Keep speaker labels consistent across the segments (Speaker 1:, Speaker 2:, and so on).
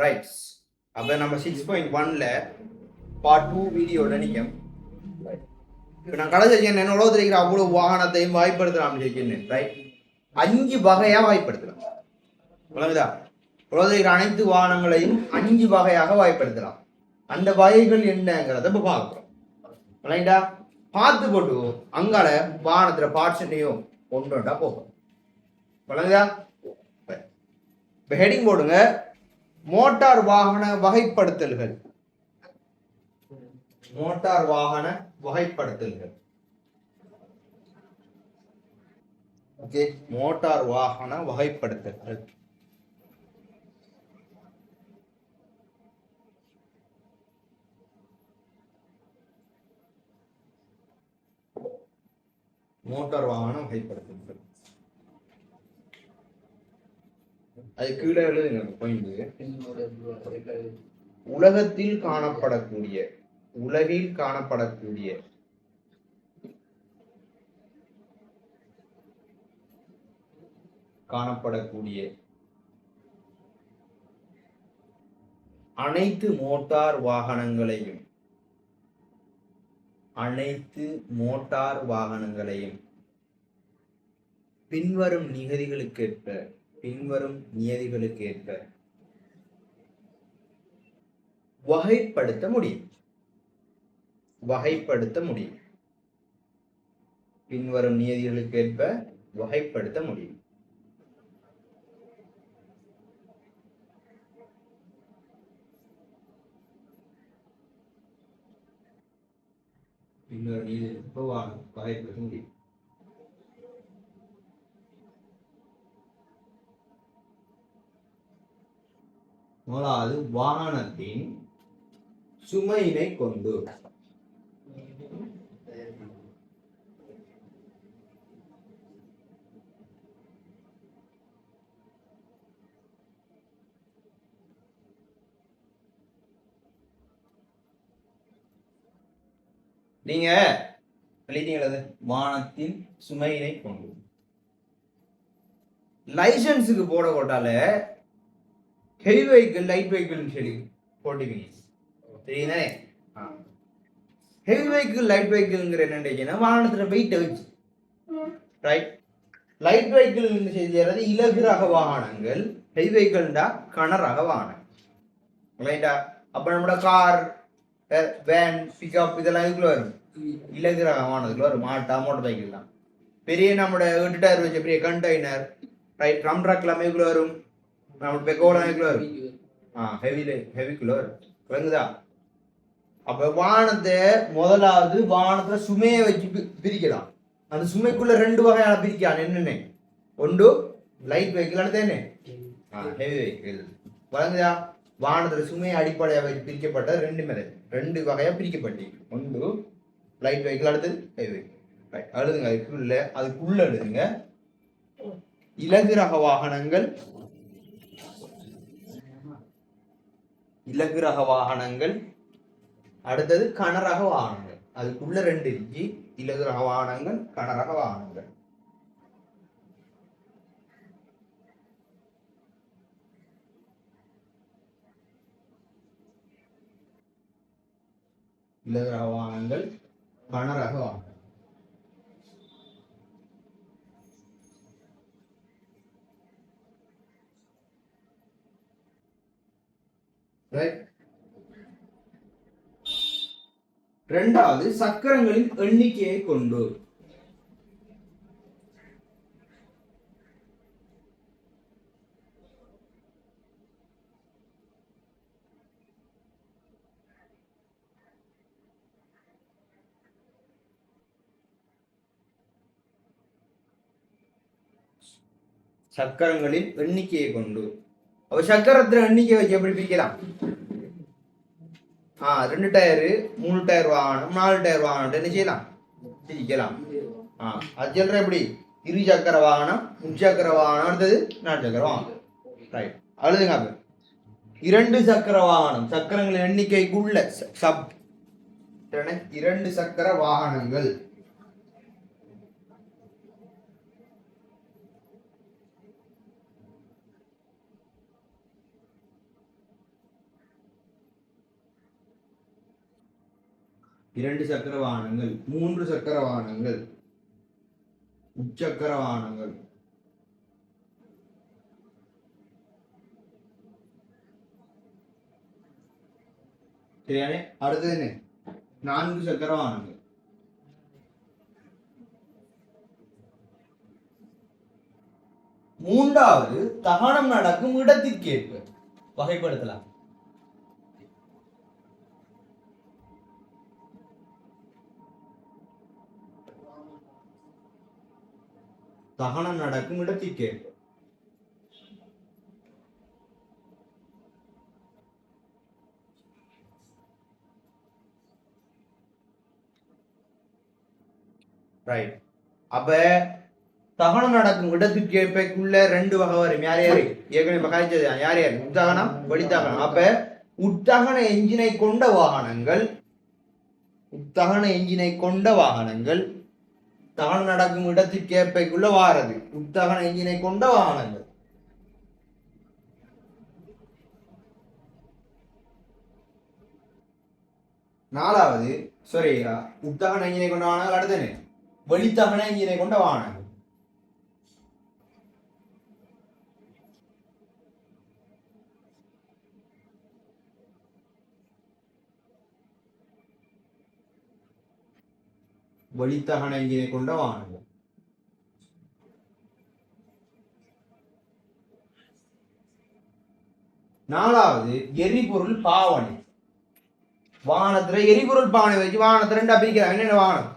Speaker 1: Rights. அப்போ நம்ம 6.1ல part 2 வீடியோட நிற்கும். இப்போ நான் கடைசி என்ன உலகத்தில் இருக்கிற அவ்வளோ வாகனத்தையும் வாய்ப்படுத்தலாம் இருக்கேன். ரைட், 5 வகையாக வாய்ப்படுத்தலாம். உலகதா உலகத்தில் இருக்கிற அனைத்து வாகனங்களையும் 5 வகையாக வாய்ப்படுத்தலாம். அந்த வகைகள் என்னங்கிறத இப்போ பார்க்குறோம். ரைட்டா, பார்த்து போட்டு அங்கால வாகனத்தில் பார்ட்ஸ்னையும் கொண்டுட்டா போகும். உலகதா இப்போ ஹெடிங் போடுங்க, மோட்டார் வாகன வகைப்படுத்தல்கள். மோட்டார் வாகன வகைப்படுத்தல்கள். ஓகே, மோட்டார் வாகன வகைப்படுத்தல்கள். மோட்டார் வாகன வகைப்படுத்தல்கள் அது கீழே எழுதுங்க. உலகில் காணப்படக்கூடிய அனைத்து மோட்டார் வாகனங்களையும் பின்வரும் நியதிகளுக்கேற்ப வகைப்படுத்த முடியும். பின்வரும் நியதிகளுக்கேற்ப வகைப்படுத்த முடியும். வகைப்படுத்த முடியும். முதலாவது, வாகனத்தின் சுமையினை கொண்டு. நீங்க வாகனத்தின் சுமையினை கொண்டு லைசன்ஸுக்கு போட போட்டால ஹெவி வெஹிக்கிள், லைட் வெஹிக்கிள் சொல்லி போட்டுவீங்க. சரிதானே? ஹெவி வெஹிக்கிள், லைட் வெஹிக்கிள்ங்கிற என்னன்னா வாகனத்துல வெயிட் வச்சு. ரைட், லைட் வெஹிக்கிள் செய்யறது இலகு ரக வாகனங்கள், ஹெவி வெஹிக்கிள்டா கனரக வாகனம். ரைட்டா? அப்ப நம்மளோட கார், வேன், பிக்அப் இதெல்லாம் இதுக்குள்ள வரும். இலகு ரக வாகனத்துக்குள்ள வரும். மோட்டார் சைக்கிள் தான். பெரிய நம்மளோட 8 டயர் வச்ச பெரிய கண்டெய்னர், ரைட், ட்ரம் ட்ரக் எல்லாமே இதுக்குள்ள வரும். நம்ம பெக்கோலாம் இதுக்குள்ள வரும். ஹெவிக்குள்ள வரும். விளங்குதா? அப்ப வாகனத்தை முதலாவது வாகனத்துல சுமையை வச்சு பிரிக்கலாம். அந்த சுமைக்குள்ள 2 வகையான பிரிக்கலாம். என்னென்ன? ஒன்று லைட் வெஹிக்கிள், அடுத்து என்ன? Heavy vehicle. விளங்குதா? வாகனத்துல சுமையை அடிப்படையாக வச்சு பிரிக்கப்பட்ட 2 வகையா பிரிக்கப்பட்டு. ஒன்று லைட் வெஹிக்கிள், அடுத்தது ஹெவி வெஹிக்கிள். எழுதுங்க, அதுக்குள்ள எழுதுங்க. இலகு ரக வாகனங்கள், அடுத்தது கனரக வாகனங்கள். அதுக்குள்ள 2 இருக்கு. இலகு ரக வாகனங்கள், கனரக வாகனங்கள். இலகு ரக வாகனங்கள், கனரக வாகனங்கள். இரண்டாவது, சக்கரங்களின் எண்ணிக்கையை கொண்டு. சக்கரங்களின் எண்ணிக்கையை கொண்டு. அப்ப சக்கரத்துல எண்ணிக்கை வச்சு எப்படி பிரிக்கலாம்? 2 டயரு, 3 டயர் வாகனம், 4 டயர் வாகனம் என்ன செய்யலாம்? பிரிக்கலாம். அது சொல்ற எப்படி? 2 சக்கர வாகனம், 3 சக்கர வாகனம், அடுத்தது 4 சக்கர வாகனம். ரைட், அழுதுங்க. 2 சக்கர வாகனம், சக்கரங்களின் எண்ணிக்கைக்குள்ள 2 சக்கர வாகனங்கள். 2 சக்கர வாகனங்கள், 3 சக்கர வாகனங்கள், முச்சக்கர வாகனங்கள், சரியானே. அடுத்தது என்ன? 4 சக்கர வாகனங்கள். மூன்றாவது தகனம் நடக்கும் இடத்திற்கேற்ப வகைப்படுத்தலாம். தகனம் நடக்கும் இடத்திற்கேற்ப. ரைட். அப்ப தகனம் நடக்கும் இடத்துக்கு ஏற்பக்குள்ள 2 வகை வரும். யார் யாரு ஏற்கனவே காய்ச்சது? யார் யார்? உத்தகனம், வெளித்தகனம். அப்ப உத்தகன எஞ்சினை கொண்ட வாகனங்கள், உத்தகன எஞ்சினை கொண்ட வாகனங்கள் தகனம் நடக்கும் இடத்துக்கு ஏற்பக்குள்ள வாரது உத்தகன எஞ்சினை கொண்ட வாகனங்கள். நாலாவது சரி, உத்தகன எஞ்சினை கொண்ட வாகனங்கள். அடுத்தது வெளித்தகன எஞ்சினை கொண்ட வாகனங்கள். வெளித்தகன எஞ்சினை கொண்ட வாகனங்கள். நாலாவது எரிபொருள் பாவனை. வாகனத்துல எரிபொருள் பாவனை வச்சு வாகனத்தை 2 பிரிக்கிறாங்க. என்னென்ன வாகனம்?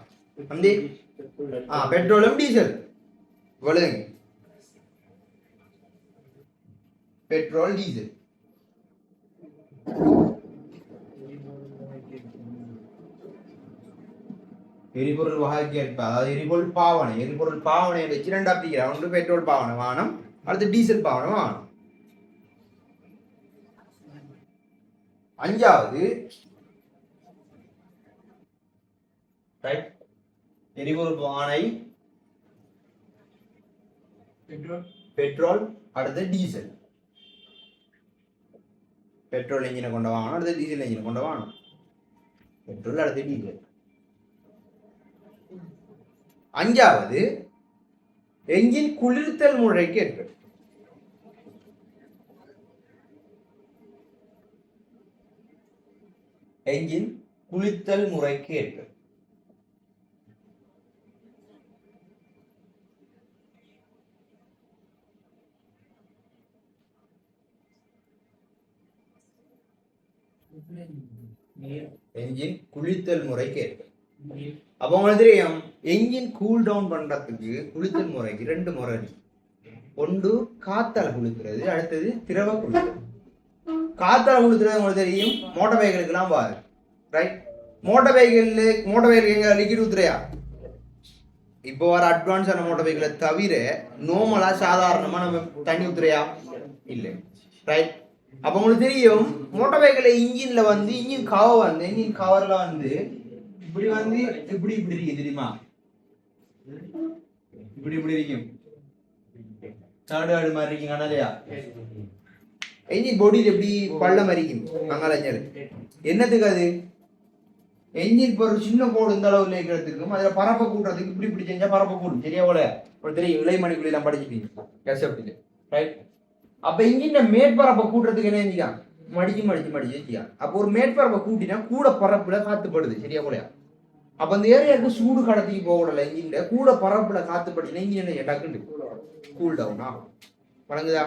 Speaker 1: வந்து பெட்ரோலும் டீசல். வலுங்க பெட்ரோல் டீசல். எரிபொருள் வகைக்கு ஏற்ப, அதாவது எரிபொருள் பாவனை. எரிபொருள் பாவனையை வச்சு 2 பிரிக்கிறாங்க. ஒன்று பெட்ரோல் பாவனை வாகனம், அடுத்து டீசல் பாவனை வாகனம். அஞ்சாவது எரிபொருள் பாவனை பெட்ரோல், அடுத்து டீசல். பெட்ரோல் என்ஜினை கொண்ட வாகனம், அடுத்து டீசல் என்ஜினை கொண்ட வாகனம். பெட்ரோல், அடுத்து டீசல். அஞ்சாவது என்ஜின் குளிர்த்தல் முறைக்கு ஏற்ப. என்ஜின் குளிர்த்தல் முறைக்கு ஏற்ப. என்ஜின் குளிர்த்தல் முறைக்கு ஏற்ப. அப்போ உங்களுக்கு தெரியும், என்ஜின் கூல் டவுன் பண்றதுக்கு குளித்தல் முறைக்கு 2 முறை இருக்கு. ஒன்று காத்தால குளிக்கிறது, அடுத்தது திரவ குளிக்கிறது. காத்தால குளிக்கிறது உங்களுக்கு தெரியும், மோட்டார் பைக்குக்கு எல்லாம் பாரு. ரைட். மோட்டார் பைக்கில் எங்க லிக்விட் ஊத்துறையா? இப்போ வர அட்வான்ஸான மோட்டார் பைக்ல தவிர நார்மலா சாதாரணமா நம்ம தண்ணி ஊத்துறையா? இல்லை. ரைட். அப்ப உங்களுக்கு தெரியும், மோட்டார் பைக்ல இன்ஜின்ல வந்து இன்ஜின் கவர்ல வந்து இப்படி வந்து இப்படி இருக்கு தெரியுமா? இப்படி இருக்கும், சாடு மாதிரி இருக்கும். அண்ணாலையா என்ஜின் பாடியில் எப்படி பள்ளம் இருக்கும் அங்காலஞ்சல். என்னத்துக்கு அது? என்ஜின் இப்போ ஒரு சின்ன கோடு இந்த அளவுல இருக்கிறதுக்கும் அதுல பரப்பை கூட்டுறதுக்கு இப்படி செஞ்சா பரப்பை கூடும். சரியா? போல தெரியும், இளைமணிக்குள்ள எல்லாம் படிச்சுட்டீங்க. ரைட். அப்ப இன்ஜின் மேற்பரப்பை கூட்டுறதுக்கு என்ன செஞ்சிக்கான்? மடிச்சு வச்சுக்கான். அப்போ ஒரு மேற்பரப்பை கூட்டினா கூட பரப்புல காத்துப்படுது. சரியா? போலையா? அப்ப அந்த ஏரியாவுக்கு சூடு கடத்திக்கு போகல. இன்ஜின்ல கூட பரப்புல காத்துப்படுச்சுன்னா இன்ஜின் என்ன டக்குன்னு கூல் டவுனா வழங்குதா?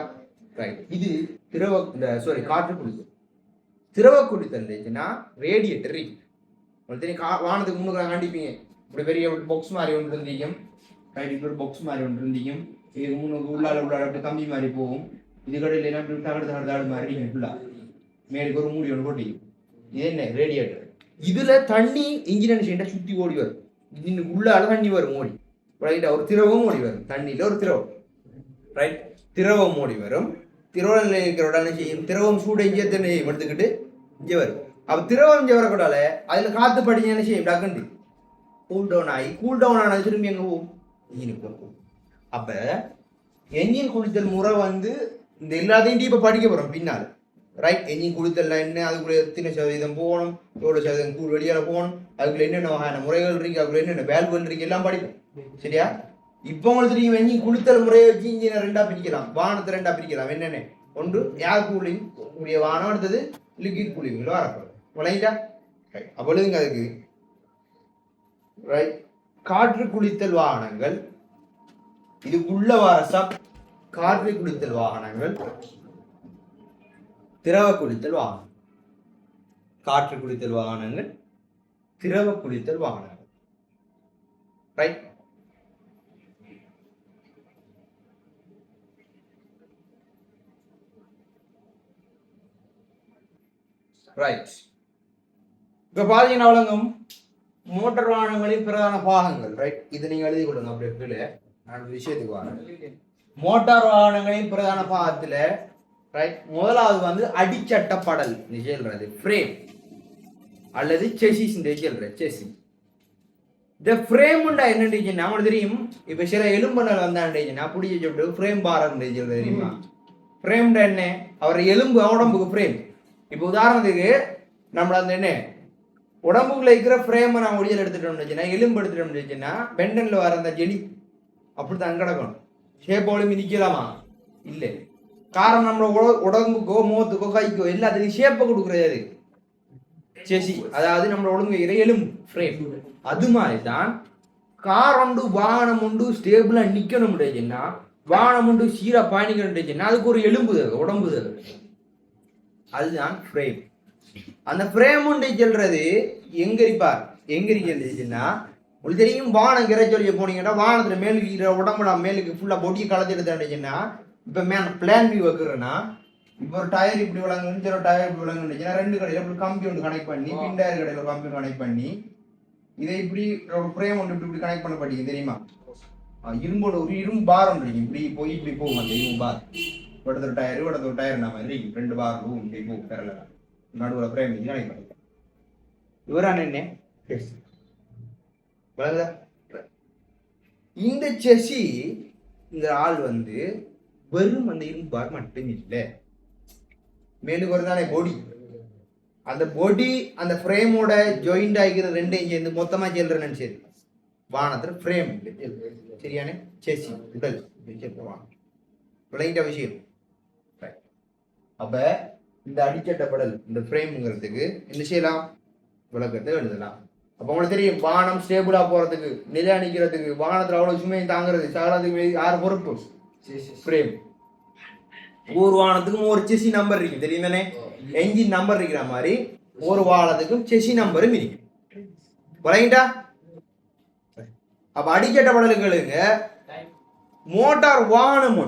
Speaker 1: ரைட். இது காற்று குளித்தல். திரவ குளித்தல் இருந்துச்சுன்னா ரேடியேட்டர். உங்களுக்கு தெரியும், வானத்துக்கு முன்னுக்கு காண்டிப்பீங்க, இப்படி பெரிய பாக்ஸ் மாதிரி ஒன்று இருந்தீங்க. ரைட். இப்படி ஒரு பாக்ஸ் மாதிரி ஒன்று இருந்தீங்க. இதுக்கு முன்னுக்கு உள்ளால அப்படி கம்பி மாதிரி போகும். இது கடையில் எல்லாம் தகடு மாதிரி ஃபுல்லா மேலுக்கு ஒரு மூடி ஒன்று போட்டி. இது என்ன? ரேடியேட்டர். இதுல தண்ணி இன்ஜின் சுத்தி ஓடி வரும். இன்ஜின் உள்ளால தண்ணி வரும் ஓடி. ரைட்டா? ஒரு திரவம் ஓடி வரும். தண்ணியில ஒரு திரவம். ரைட். திரவம் ஓடி வரும். திரவ நிலையில் இருக்கிற உடனே செய்யும், திரவம் சூட இங்கே எடுத்துக்கிட்டு இங்கே வரும். அப்ப திரவம் இங்கே வரக்கூடால அதுல காத்து படிச்சு என்ன செய்யும்? டக்குண்டு கூல் டவுன் ஆகி, கூல் டவுன் ஆனது திரும்பி எங்க போகும்? இன்ஜினுக்கு போகும். அப்ப என்ஜின் குளித்தல் முறை வந்து இந்த எல்லாத்தையும் இப்ப படிக்க போறோம் பின்னால். ரைட். எஞ்சின் குளித்தல் என்ன, அதுக்குள்ள எத்தனை சதவீதம் போகணும், எவ்வளோ சதவீதம் கூழ் வெளியால் போகணும், அதுக்குள்ள என்னென்ன வகையான முறைகள் இருக்கு, அதுக்குள்ள என்னென்ன வேல்வுகள் இருக்கு, எல்லாம் படிப்போம். சரியா? இப்போ உங்களுக்கு தெரியும் எஞ்சின் குளித்தல் முறையை வச்சு இன்ஜினை ரெண்டா பிரிக்கலாம், வாகனத்தை ரெண்டா பிரிக்கலாம். என்னென்ன? ஒன்று ஏர் கூலிங் கூடிய வாகனம், அடுத்தது லிக்விட் கூலிங் வரப்போகுது. விளையிட்டா? அப்பொழுதுங்க அதுக்கு ரைட். காற்று குளித்தல் வாகனங்கள், இதுக்குள்ள வர சப் காற்று குளித்தல் வாகனங்கள், திரவ குளித்தல் வாகனம். காற்று குளித்தல் வாகனங்கள், திரவ குளித்தல் வாகனங்கள். ரைட். ரைட். இப்ப பாத்தீங்கன்னா வழங்கும் மோட்டார் வாகனங்களின் பிரதான பாகங்கள். ரைட். இது நீங்க எழுதி கொடுங்க அப்படியே கீழே. நான் விஷயத்துக்கு வரேன். மோட்டார் வாகனங்களின் பிரதான பாகத்துல ரைட் முதலாவது வந்து அடிச்சட்டப்படல் சொல்றது ஃப்ரேம் அல்லது செசிஸ் சொல்ற செசி. இந்த ஃப்ரேம் என்னன்னு நம்மளுக்கு தெரியும். இப்ப சில எலும்புகள் வந்தாண்டேச்சுன்னா பிடிச்சி சொல்லிட்டு ஃப்ரேம் பாரம் தெரியுமா? ஃப்ரேம் என்ன? அவர் எலும்பு உடம்புக்கு ஃப்ரேம். இப்ப உதாரணத்துக்கு நம்மள அந்த என்ன உடம்புக்குள்ள இருக்கிற ஃப்ரேமை நான் ஒடியல் எடுத்துட்டோம்னு எலும்பு எடுத்துட்டோம்னு பெண்டன்ல வர அந்த ஜெனி அப்படித்தான் கிடக்கணும். ஷேப்போடு மிதிக்கலாமா? இல்லை. காரணம் நம்மளோட உடம்புக்கோ முகத்துக்கோ கைக்கோ எல்லாத்துக்கும் ஷேப்பை கொடுக்குறது செசி, அதாவது நம்மளோட ஒழுங்குகிற எலும்பு ஃப்ரேம். அது மாதிரி தான் கார் உண்டு வாகனம் உண்டு ஸ்டேபிளா நிக்கணும் முடியுதுன்னா, வாகனம் உண்டு சீரா பயணிக்கணும், அதுக்கு ஒரு எலும்பு தேவை, உடம்பு தேவை. அதுதான் ஃப்ரேம். அந்த ஃப்ரேம் உண்டு சொல்றது எங்க இருப்பார், எங்க இருக்குன்னா உங்களுக்கு தெரியும். வாகனம் கிரை சொல்லி போனீங்கன்னா வாகனத்துல மேலுக்கு இருக்கிற உடம்பு நான் மேலுக்கு ஃபுல்லா பொடியை கலந்து எடுத்துட்டேன்னா, இப்ப பிளான் வியூ வைக்கிறேன்னா, இப்போ ஒரு டயர் இப்படி விளங்குன்னு ஒரு டயர் இப்படி விளங்குச்சுன்னா ரெண்டு கடையில இப்படி கம்பி ஒன்று கனெக்ட் பண்ணி, பின்டயர் கடையில ஒரு கம்பி கனெக்ட் பண்ணி, இதை இப்படி ஒரு ஃப்ரேம் ஒன்று இப்படி கனெக்ட் பண்ண படிங்க தெரியுமா? இரும்போட ஒரு இரும்பு பார் ஒன்று இருக்கு, இப்படி போய் இப்படி போகும் அந்த இரும்பு பார். இடத்துல டயர் நம்ம மாதிரி ரெண்டு பார் இப்படி போகும் பெறல நடுவில் ஃப்ரேம் கனெக்ட் பண்ணி. இவரான என்ன இந்த செசி இந்த ஆள் வந்து வெறும் அந்த இரும்பு பார் மட்டும் இல்லை, மேலுக்கு வருதானே பொடி. அந்த பொடி அந்த ஃப்ரேமோட ஜாயிண்ட் ஆகிக்கிற ரெண்டையும் சேர்ந்து மொத்தமா செல்றேன்னு சரி வானத்துல ஃப்ரேம் சரியானே செசி உடல் விளையிட்ட விஷயம். அப்ப இந்த அடிச்சட்டப்படல் இந்த ஃப்ரேம்ங்கிறதுக்கு என்ன செய்யலாம், விளக்கத்தை எழுதலாம். அப்ப உங்களுக்கு தெரியும் வானம் ஸ்டேபிளா போறதுக்கு, நிலை அணிக்கிறதுக்கு, வானத்துல அவ்வளவு சுமையை தாங்கிறது சகலத்துக்கு யார் பொறுப்பு? ஃப்ரேம். ஒரு வாகனத்துக்கும் ஒரு செசி நம்பர் இருக்கு தெரியும் தானே? என்ஜின் நம்பர் இருக்கிற மாதிரி ஒரு வாகனத்துக்கும் செசி நம்பரும் இருக்கு. விளங்கிட்டா? அப்ப அடிச்சட்டப்படலுங்க மோட்டார் வாகனம்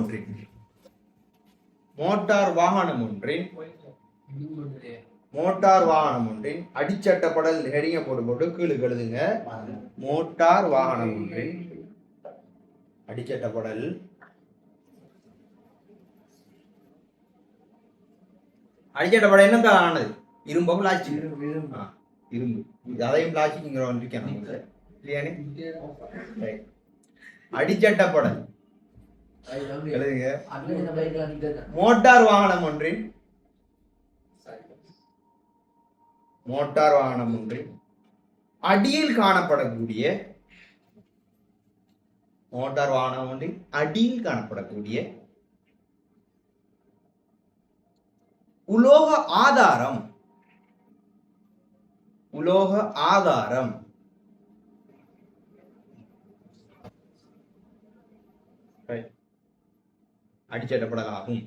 Speaker 1: ஒன்றின் அடிச்சட்டப்படல் ஹெடிங்க போட்டு கீழே எழுதுங்க. மோட்டார் வாகனம் ஒன்றின் அடிச்சட்டப்படல் அடிச்சட்டப்படல் என்ன ஆனது? இரும்பு பிளாஸ்டிக். இரும்பு அதையும் பிளாஸ்டிக் அடிச்சட்டப்படல் எழுதுங்க. மோட்டார் வாகனம் ஒன்றின் அடியில் காணப்படக்கூடிய உலோக ஆதாரம் அடிச்சட்டப்படலாகும்.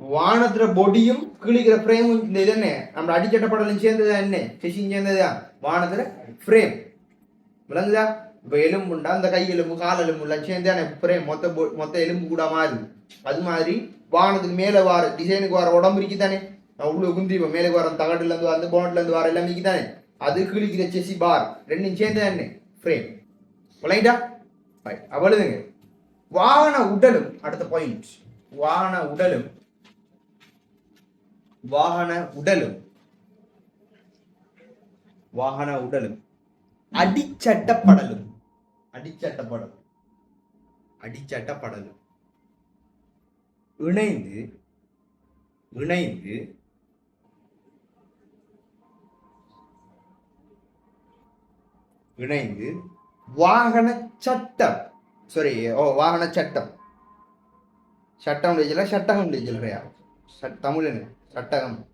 Speaker 1: வானத்துல பொடியும் கிழிக்கிற ஃப்ரேமும் இந்த இது என்ன நம்ம அடிச்சட்டப்படலும் சேர்ந்ததா, என்ன செஷிங் சேர்ந்ததா வானத்துல ஃப்ரேம். விளங்குதா? இப்ப எலும்புண்டா அந்த கை எலும்பு கால் எலும்பு எல்லாம் சேர்ந்தானே ஃப்ரேம், மொத்த எலும்பு கூட மாறுது. அது மாதிரி வானத்துக்கு மேல வர டிசைனுக்கு வர உடம்பு இருக்குதானே, உள்ள குந்தி மேலுக்கு வர தகடுல இருந்து வந்து போனட்ல இருந்து வர எல்லாம் இருக்குதானே, அது கிழிக்கிற செசி பார் ரெண்டும் சேர்ந்ததா என்ன ஃப்ரேம். விளங்கிட்டா? அவ்வளவுங்க. வாகன உடலும் அடுத்த பாயிண்ட். வாகன வாகன உடலும் அடிச்சட்டப்படலும் அடிச்சட்டப்படலும் அடிச்சட்டப்படலும் இணைந்து இணைந்து இணைந்து வாகன சட்டம் வாகன சட்டம் சட்டம் சட்டகம் தமிழ் சட்டகம்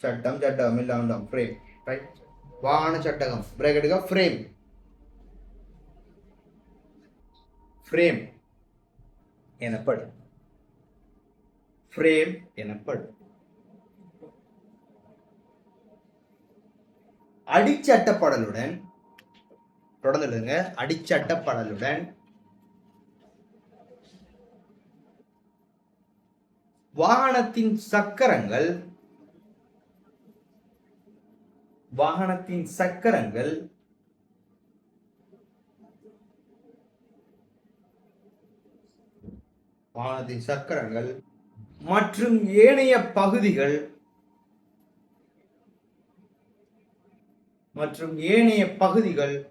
Speaker 1: சட்டம் சட்டம் இல்லாம ஃப்ரேம் ரைட் வாகன சட்டகம் பிரேக்கெட்டுக்கு ஃப்ரேம் ஃப்ரேம் எனப்படும் ஃப்ரேம் எனப்படும் அடிச்சட்டப்படலுடன் தொடர்ந்துடுங்க அடிச்சட்டப்படலுடன் வாகனத்தின் சக்கரங்கள் மற்றும் ஏனைய பகுதிகள்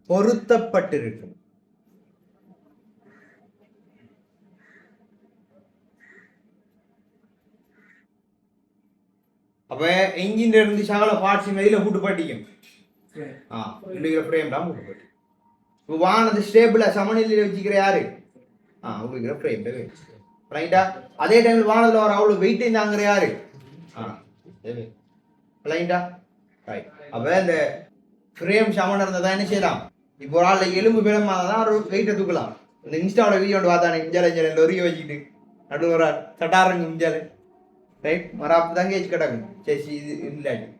Speaker 1: பொருத்தப்பட்டிருக்கும் அப்ப என்ஜின் இருந்து சகல பார்ட்ஸ் மேல போட்டு பட்டிக்கும் ஃப்ரேம் தான் போட்டு பட்டி வாகனத்தை ஸ்டேபிளா சமநிலையில வச்சுக்கிற யாரு உங்களுக்கு ஃப்ரேம் ரைட்டா அதே டைம்ல வாகனத்துல வர அவ்வளவு வெயிட் தாங்குற யாரு ரைட்டா ரைட் அப்ப இந்த ஃப்ரேம் சமன் இருந்தா என்ன செய்யலாம் இப்போ ஒரு ஆள் எலும்பு பிளமாதான் ஒரு வெயிட்டை தூக்கலாம் இந்த இன்ஸ்டாவோட வீடியோ பார்த்தானே இஞ்சால லொரிய வச்சுக்கிட்டு நடுவு ஒரு சட்டாரங்க இஞ்சால ரைட் மராப்பு தான் கேச்சு கிடக்கும் ஜெசி இது இல்லாட்டி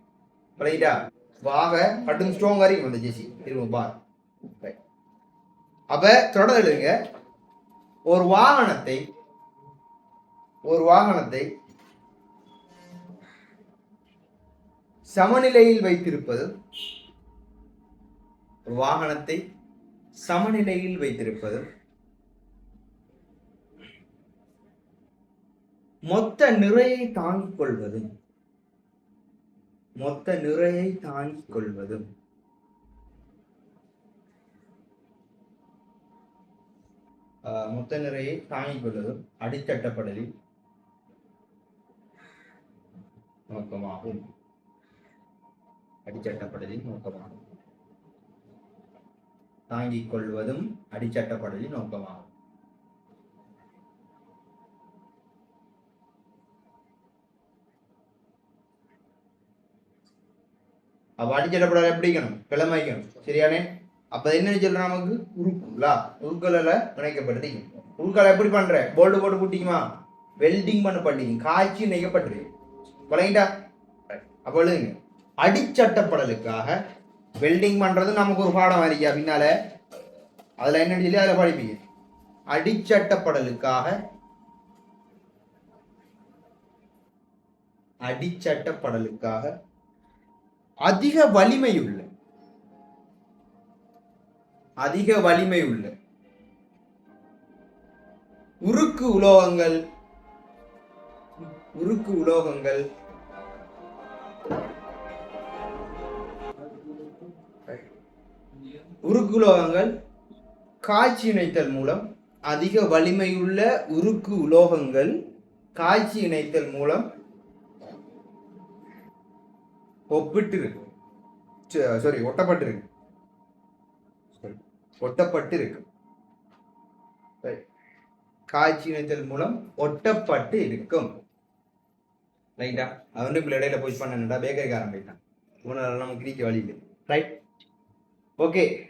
Speaker 1: ரைட்டா வாக கட்டும் ஸ்ட்ராங் வரைக்கும் அந்த ஜெசி திரும்ப பார் ரைட் அப்ப தொடர்ந்து எழுதுங்க ஒரு வாகனத்தை சமநிலையில் வைத்திருப்பது மொத்த நிறையை தாங்கிக் கொள்வதும் அடிச்சட்டப்படலில் நோக்கமாகும் தாங்கிக் கொள்வதும் அடிச்சட்டப்படலின் நோக்கமாகும் அப்ப அடிச்சட்டப்படல் எப்படிக்கணும் கிளமைக்கணும் சரியானே அப்ப என்ன சொல்ற நமக்கு உருக்கள் இணைக்கப்பட்டு உருக்களை எப்படி பண்ற போல்டு போட்டு கூட்டிக்குமா வெல்டிங் பண்ணப்பட்டீங்க காய்ச்சி நெய்யப்பட்டு கொலைண்டா அப்ப எழுதுங்க அடிச்சட்டப்படலுக்காக வெல்டிங் பண்றது நமக்கு ஒரு பாடம் இருக்கா பின்னால அதுல என்ன சொல்லி அதுல படிப்பீங்க அடிச்சட்டப்படலுக்காக அதிக வலிமையுள்ள உருக்கு உலோகங்கள் காய்ச்சி இணைத்தல் மூலம் அதிக வலிமையுள்ள உருக்கு உலோகங்கள் காய்ச்சி இணைத்தல் மூலம் ஒட்டப்பட்டிருக்கு காய்ச்சி இணைத்தல் மூலம் ஒட்டப்பட்டு இருக்கும் ரைட்டா அது வந்து இப்போ இடையில போய் பண்ணா பேக்கரிக்காரன் போயிட்டான் உணவு நமக்கு கிரிக்க வழி இல்லை ரைட் ஓகே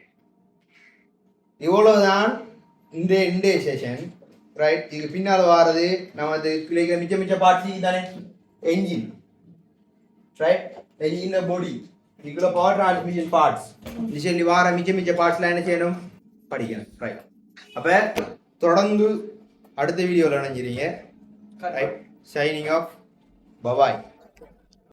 Speaker 1: இவ்வளவுதான் இந்த செஷன் ரைட் இதுக்கு பின்னால் வாரது நமது மிச்ச பார்ட்ஸ் தானே என்ஜின் ரைட் என்ஜின் பாடி இதுக்குள்ள பவர் டிரான்ஸ்மிஷன் பார்ட்ஸ் சொல்லி வார மிச்ச பார்ட்ஸ்லாம் என்ன செய்யணும் படிக்கணும் ரைட் அப்ப தொடர்ந்து அடுத்த வீடியோவில் நினைஞ்சிருங்க ரைட் சைனிங் ஆஃப் பபாய்